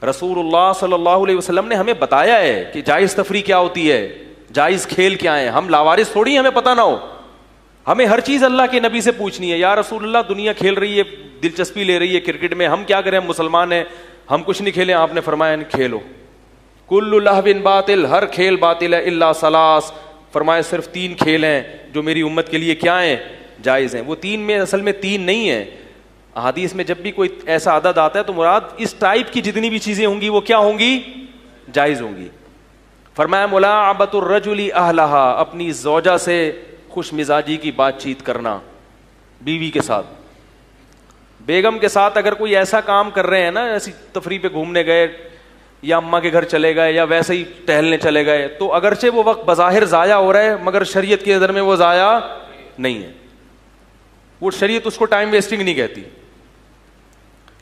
رسول اللہ صلی اللہ علیہ وسلم نے ہمیں بتایا ہے کہ جائز تفریح کیا ہوتی ہے, جائز کھیل کیا ہے. ہم لاوارث تھوڑی ہمیں پتہ نہ ہو, ہمیں ہر چیز اللہ کے نبی سے پوچھنی ہے. یا رسول اللہ دنیا کھیل رہی ہے, دلچسپی لے رہی ہے کرکٹ میں, ہم کیا کریں, ہم مسلمان ہیں, ہم کچھ نہیں کھیلیں. آپ نے فرمایا کھیلو. کل لہو باطل, ہر کھیل باطل ہے, الا ثلاث, فرمایا صرف 3 کھیل ہیں جو میری امت کے لیے کیا ہیں, جائز ہیں. وہ 3 میں اصل میں 3 نہیں ہیں. حدیث میں جب بھی کوئی ایسا عدد آتا ہے تو مراد اس ٹائپ کی جتنی بھی چیزیں ہوں گی وہ کیا ہوں گی, جائز ہوں گی. فرمایا ملاعبۃ الرجل اہلہا, اپنی زوجہ سے خوش مزاجی کی بات چیت کرنا, بیوی کے ساتھ, بیگم کے ساتھ. اگر کوئی ایسا کام کر رہے ہیں نا, ایسی تفریح پہ گھومنے گئے یا اماں کے گھر چلے گئے یا ویسے ہی ٹہلنے چلے گئے, تو اگرچہ وہ وقت بظاہر ضائع ہو رہا ہے مگر شریعت کی نظر میں وہ ضائع نہیں ہے. وہ شریعت اس کو ٹائم ویسٹنگ نہیں کہتی,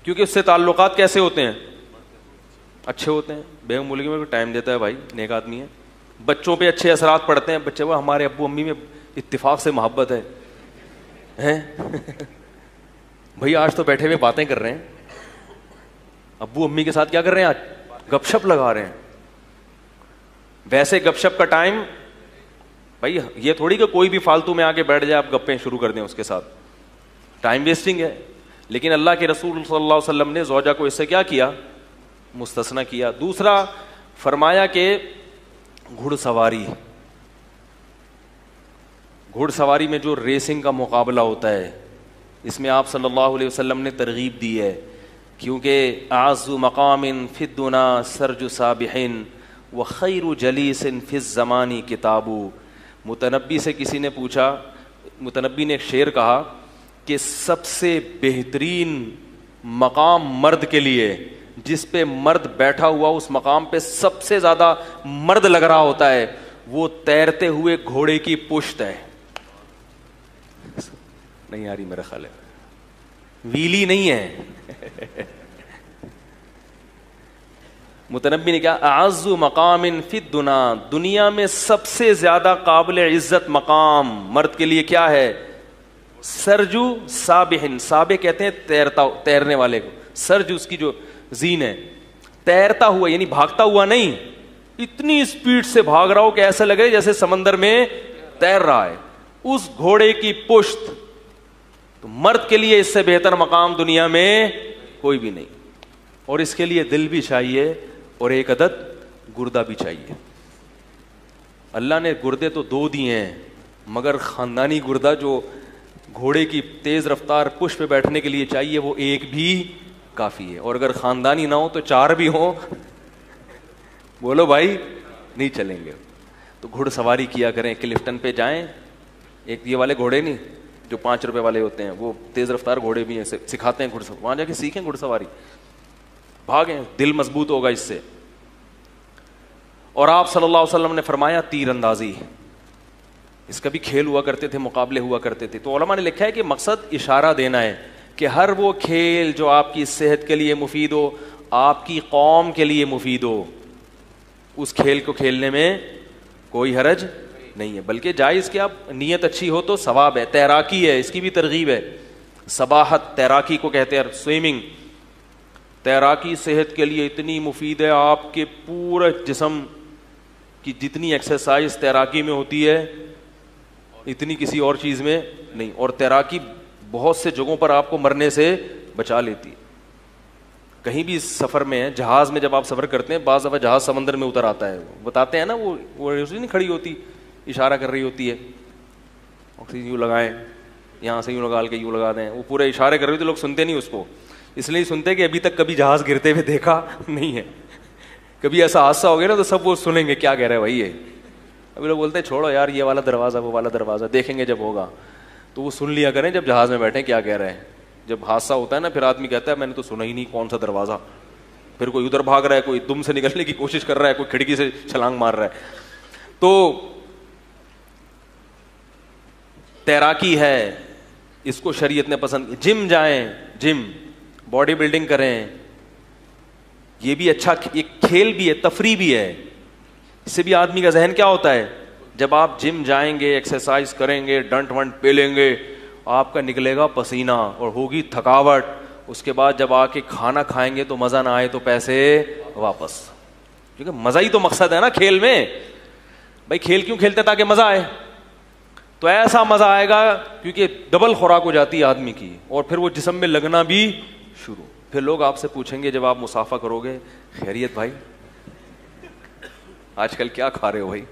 کیونکہ اس سے تعلقات کیسے ہوتے ہیں, اچھے ہوتے ہیں. بیگم بولے میں ٹائم دیتا ہے, بھائی نیک آدمی ہے. بچوں پہ اچھے اثرات پڑتے ہیں, بچے وہ ہمارے ابو امی میں اتفاق سے محبت ہے بھائی آج تو بیٹھے ہوئے باتیں کر رہے ہیں, ابو امی کے ساتھ کیا کر رہے ہیں, آج گپ شپ لگا رہے ہیں. ویسے گپ شپ کا ٹائم, بھائی یہ تھوڑی کہ کوئی بھی فالتو میں آ کے بیٹھ جائے آپ گپیں شروع کر دیں اس کے ساتھ, ٹائم ویسٹنگ ہے. لیکن اللہ کے رسول صلی اللہ علیہ وسلم نے زوجہ کو اس سے کیا کیا, مستثنی کیا. دوسرا فرمایا کہ گھڑ سواری, گھڑ سواری میں جو ریسنگ کا مقابلہ ہوتا ہے اس میں آپ صلی اللہ علیہ وسلم نے ترغیب دی ہے, کیونکہ اعز مقام فی الدنا سرج سابح وخیر جلیس فی الزمان کتاب. متنبی سے کسی نے پوچھا, متنبی نے ایک شعر کہا کہ سب سے بہترین مقام مرد کے لیے, جس پہ مرد بیٹھا ہوا اس مقام پہ سب سے زیادہ مرد لگ رہا ہوتا ہے, وہ تیرتے ہوئے گھوڑے کی پشت ہے. نہیں آ رہی میرا خیال ہے, ویلی نہیں ہے. متنبی نے کہا اعز مقام فی الدنا, دنیا میں سب سے زیادہ قابل عزت مقام مرد کے لیے کیا ہے, سرجو سابحن, سابح کہتے ہیں تیرنے والے کو, سرج اس کی جو زین ہے, تیرتا ہوا یعنی بھاگتا ہوا نہیں, اتنی اسپیڈ سے بھاگ رہا ہو کہ ایسا لگے جیسے سمندر میں تیر رہا ہے, اس گھوڑے کی پشت. تو مرد کے لیے اس سے بہتر مقام دنیا میں کوئی بھی نہیں. اور اس کے لیے دل بھی چاہیے اور ایک عدد گردہ بھی چاہیے. اللہ نے گردے تو 2 دیے ہیں, مگر خاندانی گردہ جو گھوڑے کی تیز رفتار پشت پہ بیٹھنے کے لیے چاہیے وہ 1 بھی کافی ہے. اور اگر خاندانی نہ ہو تو 4 بھی ہوں, بولو بھائی نہیں چلیں گے. تو گھڑ سواری کیا کریں, کلفٹن پہ جائیں, ایک یہ والے گھوڑے نہیں جو 5 روپے والے ہوتے ہیں, وہ تیز رفتار گھوڑے بھی ہیں, سکھاتے ہیں گھڑ سواری, وہاں جا کے سیکھیں گھڑ سواری, بھاگیں, دل مضبوط ہوگا اس سے. اور آپ صلی اللہ علیہ وسلم نے فرمایا تیر اندازی, اس کا بھی کھیل ہوا کرتے تھے, مقابلے ہوا کرتے تھے. تو علماء نے لکھا ہے کہ مقصد اشارہ دینا ہے کہ ہر وہ کھیل جو آپ کی صحت کے لیے مفید ہو, آپ کی قوم کے لیے مفید ہو, اس کھیل کو کھیلنے میں کوئی حرج نہیں ہے, بلکہ جائز کہ آپ نیت اچھی ہو تو ثواب ہے. تیراکی ہے, اس کی بھی ترغیب ہے. سباحت تیراکی کو کہتے ہیں, سوئمنگ. تیراکی صحت کے لیے اتنی مفید ہے, آپ کے پورے جسم کی جتنی ایکسرسائز تیراکی میں ہوتی ہے اتنی کسی اور چیز میں نہیں. اور تیراکی بہت سے جگہوں پر آپ کو مرنے سے بچا لیتی ہے. کہیں بھی سفر میں ہے, جہاز میں جب آپ سفر کرتے ہیں, بعض دفعہ جہاز سمندر میں اتر آتا ہے, بتاتے ہیں نا, وہ نہیں کھڑی ہوتی, اشارہ کر رہی ہوتی ہے, آکسیجن یوں لگائیں, یہاں سے یوں لگا کے یوں لگا دیں, وہ پورے اشارے کر رہی ہوتی, لوگ سنتے نہیں اس کو, اس لیے سنتے کہ ابھی تک کبھی جہاز گرتے ہوئے دیکھا نہیں ہے. کبھی ایسا حادثہ ہو گیا نا تو سب وہ سنیں گے کیا کہہ رہے ہیں بھائی یہ. ابھی لوگ بولتے ہیں چھوڑو یار, یہ والا دروازہ وہ والا دروازہ دیکھیں گے جب ہوگا, تو وہ سن لیا کریں جب جہاز میں بیٹھیں کیا کہہ رہے ہیں. جب حادثہ ہوتا ہے نا پھر آدمی کہتا ہے میں نے تو سنا ہی نہیں کون سا دروازہ, پھر کوئی ادھر بھاگ رہا ہے, کوئی دم سے نکلنے کی کوشش کر رہا ہے, کوئی کھڑکی سے چھلانگ مار رہا ہے. تو تیراکی ہے, اس کو شریعت نے پسند. جم جائیں, جم باڈی بلڈنگ کریں, یہ بھی اچھا, ایک کھیل بھی ہے, تفریح بھی ہے. اس سے بھی آدمی کا ذہن کیا ہوتا ہے, جب آپ جم جائیں گے, ایکسرسائز کریں گے, ڈنٹ ونٹ پہ لیں گے, آپ کا نکلے گا پسینہ اور ہوگی تھکاوٹ, اس کے بعد جب آ کے کھانا کھائیں گے تو مزہ نہ آئے تو پیسے واپس. کیونکہ مزہ ہی تو مقصد ہے نا کھیل میں. بھائی کھیل کیوں کھیلتے ہیں؟ تاکہ مزہ آئے. تو ایسا مزہ آئے گا کیونکہ ڈبل خوراک ہو جاتی ہے آدمی کی, اور پھر وہ جسم میں لگنا بھی شروع. پھر لوگ آپ سے پوچھیں گے جب آپ مسافہ کرو گے, خیریت بھائی آج کل کیا کھا رہے ہو بھائی.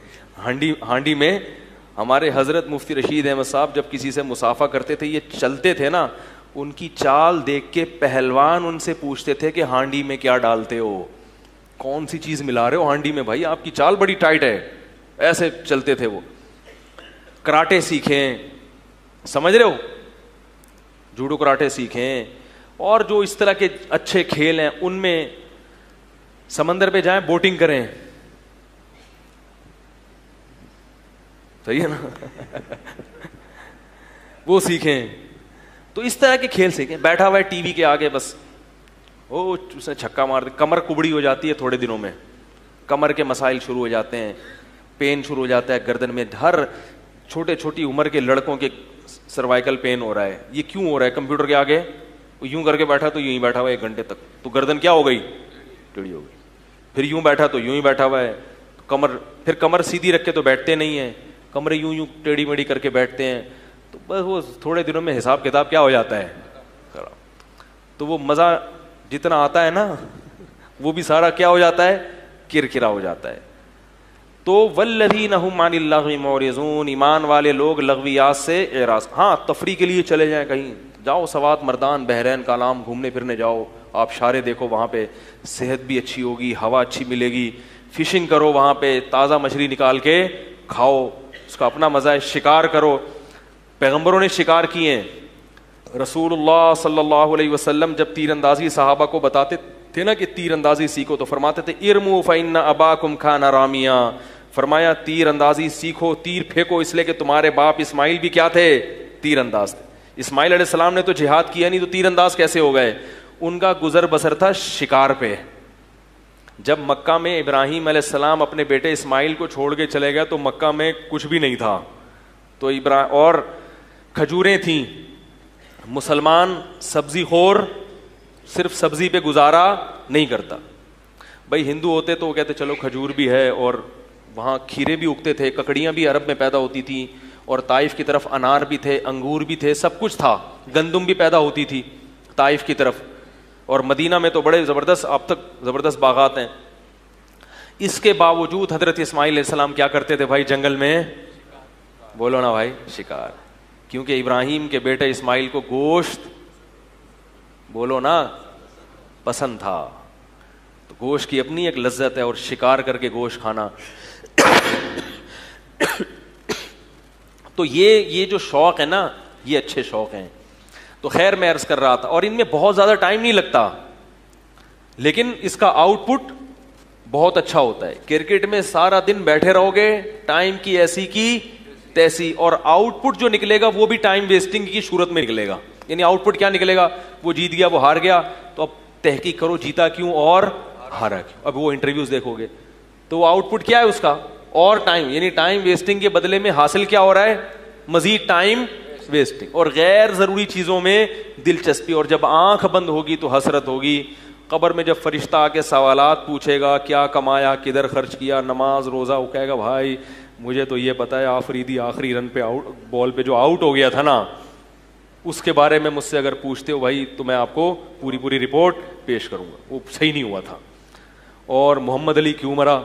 ہانڈی میں ہمارے حضرت مفتی رشید احمد صاحب جب کسی سے مسافہ کرتے تھے, یہ چلتے تھے نا, ان کی چال دیکھ کے پہلوان ان سے پوچھتے تھے کہ ہانڈی میں کیا ڈالتے ہو, کون سی چیز ملا رہے ہو ہانڈی میں بھائی, آپ کی چال بڑی ٹائٹ ہے. ایسے چلتے تھے وہ. کراٹے سیکھیں, سمجھ رہے ہو, جوڈو کراٹے سیکھیں, اور جو اس طرح کے اچھے کھیل ہیں ان میں سمندر پہ جائیں, بوٹنگ کریں, صحیح ہے نا وہ سیکھیں. تو اس طرح کے کھیل سیکھیں. بیٹھا ہوا ہے ٹی وی کے آگے بس, اس نے چھکا مار دیا, کمر کبڑی ہو جاتی ہے تھوڑے دنوں میں, کمر کے مسائل شروع ہو جاتے ہیں, پین شروع ہو جاتا ہے گردن میں. ہر چھوٹی عمر کے لڑکوں کے سروائیکل پین ہو رہا ہے. یہ کیوں ہو رہا ہے؟ کمپیوٹر کے آگے یوں کر کے بیٹھا تو یوں ہی بیٹھا ہوا ہے 1 گھنٹے تک, تو گردن کیا ہو گئی؟ ٹیڑھی ہو گئی. پھر یوں بیٹھا تو یوں ہی بیٹھا ہوا ہے, کمر, پھر کمر سیدھی رکھ کے تو بیٹھتے نہیں ہیں, کمرے یوں ٹیڑھی میڑھی کر کے بیٹھتے ہیں. تو بس وہ تھوڑے دنوں میں حساب کتاب کیا ہو جاتا ہے. تو وہ مزہ جتنا آتا ہے نا وہ بھی سارا کیا ہو جاتا ہے؟ کرکرا ہو جاتا ہے. تو والذین هم عن اللغو معرضون, ایمان والے لوگ لغویات سے اعراض. ہاں تفریح کے لیے چلے جائیں, کہیں جاؤ, سوات مردان بحرین کالام گھومنے پھرنے جاؤ, آپ شارے دیکھو, وہاں پہ صحت بھی اچھی ہوگی, ہوا اچھی ملے گی. فشنگ کرو وہاں پہ, تازہ مچھلی نکال کے کھاؤ, اس کا اپنا مزہ ہے. شکار کرو, پیغمبروں نے شکار کیے ہیں. رسول اللہ صلی اللہ علیہ وسلم جب تیر اندازی صحابہ کو بتاتے تھے نا کہ تیر اندازی سیکھو, تو فرماتے تھے ارموا فإن اباکم کان رامیا, فرمایا تیر اندازی سیکھو, تیر پھینکو, اس لیے کہ تمہارے باپ اسماعیل بھی کیا تھے؟ تیر انداز تھے. اسماعیل علیہ السلام نے تو جہاد کیا نہیں, تو تیر انداز کیسے ہو گئے؟ ان کا گزر بسر تھا شکار پہ. جب مکہ میں ابراہیم علیہ السلام اپنے بیٹے اسماعیل کو چھوڑ کے چلے گئے تو مکہ میں کچھ بھی نہیں تھا, تو اور کھجوریں تھیں. مسلمان سبزی خور, صرف سبزی پہ گزارا نہیں کرتا. بھائی ہندو ہوتے تو وہ کہتے چلو کھجور بھی ہے, اور وہاں کھیرے بھی اگتے تھے, ککڑیاں بھی عرب میں پیدا ہوتی تھیں, اور طائف کی طرف انار بھی تھے, انگور بھی تھے, سب کچھ تھا, گندم بھی پیدا ہوتی تھی طائف کی طرف, اور مدینہ میں تو بڑے زبردست, اب تک زبردست باغات ہیں. اس کے باوجود حضرت اسماعیل علیہ السلام کیا کرتے تھے بھائی جنگل میں؟ بولو نا بھائی, شکار. کیونکہ ابراہیم کے بیٹے اسماعیل کو گوشت, بولو نا, پسند تھا. تو گوشت کی اپنی ایک لذت ہے, اور شکار کر کے گوشت کھانا. تو یہ جو شوق ہے نا, یہ اچھے شوق ہیں. تو خیر میں عرض کر رہا تھا, اور ان میں بہت زیادہ ٹائم نہیں لگتا, لیکن اس کا آؤٹ پٹ بہت اچھا ہوتا ہے. کرکٹ میں سارا دن بیٹھے رہو گے, ٹائم کی ایسی کی تیسی, اور آؤٹ پٹ جو نکلے گا وہ بھی ٹائم ویسٹنگ کی صورت میں نکلے گا. یعنی آؤٹ پٹ کیا نکلے گا؟ وہ جیت گیا, وہ ہار گیا, تو اب تحقیق کرو جیتا کیوں اور ہارا کیوں. اب وہ انٹرویوز دیکھو گے تو وہ آؤٹ پٹ کیا ہے اس کا, اور ٹائم. یعنی ٹائم ویسٹنگ کے بدلے میں حاصل کیا ہو رہا ہے؟ مزید ٹائم ویسٹنگ, اور غیر ضروری چیزوں میں دلچسپی. اور جب آنکھ بند ہوگی تو حسرت ہوگی. قبر میں جب فرشتہ آ کے سوالات پوچھے گا, کیا کمایا, کدھر خرچ کیا, نماز روزہ, وہ کہے گا بھائی مجھے تو یہ پتا ہے آفریدی آخری رن پہ آؤٹ, بال پہ جو آؤٹ ہو گیا تھا نا, اس کے بارے میں مجھ سے اگر پوچھتے ہو بھائی تو میں آپ کو پوری رپورٹ پیش کروں گا, وہ صحیح نہیں ہوا تھا. اور محمد علی کیوں مرا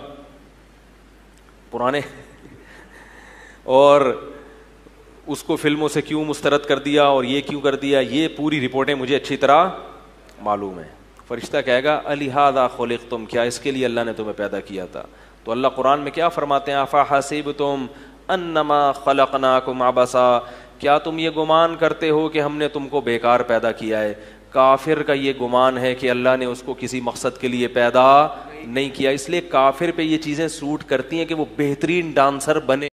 پرانے, اور اس کو فلموں سے کیوں مسترد کر دیا, اور یہ کیوں کر دیا, یہ پوری رپورٹیں مجھے اچھی طرح معلوم ہے. فرشتہ کہے گا الہذا خلقتم, کیا اس کے لیے اللہ نے تمہیں پیدا کیا تھا؟ تو اللہ قرآن میں کیا فرماتے ہیں؟ افحسبتم انما خلقناکم عبثا, کیا تم یہ گمان کرتے ہو کہ ہم نے تم کو بیکار پیدا کیا ہے؟ کافر کا یہ گمان ہے کہ اللہ نے اس کو کسی مقصد کے لیے پیدا نہیں کیا, اس لیے کافر پہ یہ چیزیں سوٹ کرتی ہیں کہ وہ بہترین ڈانسر بنے.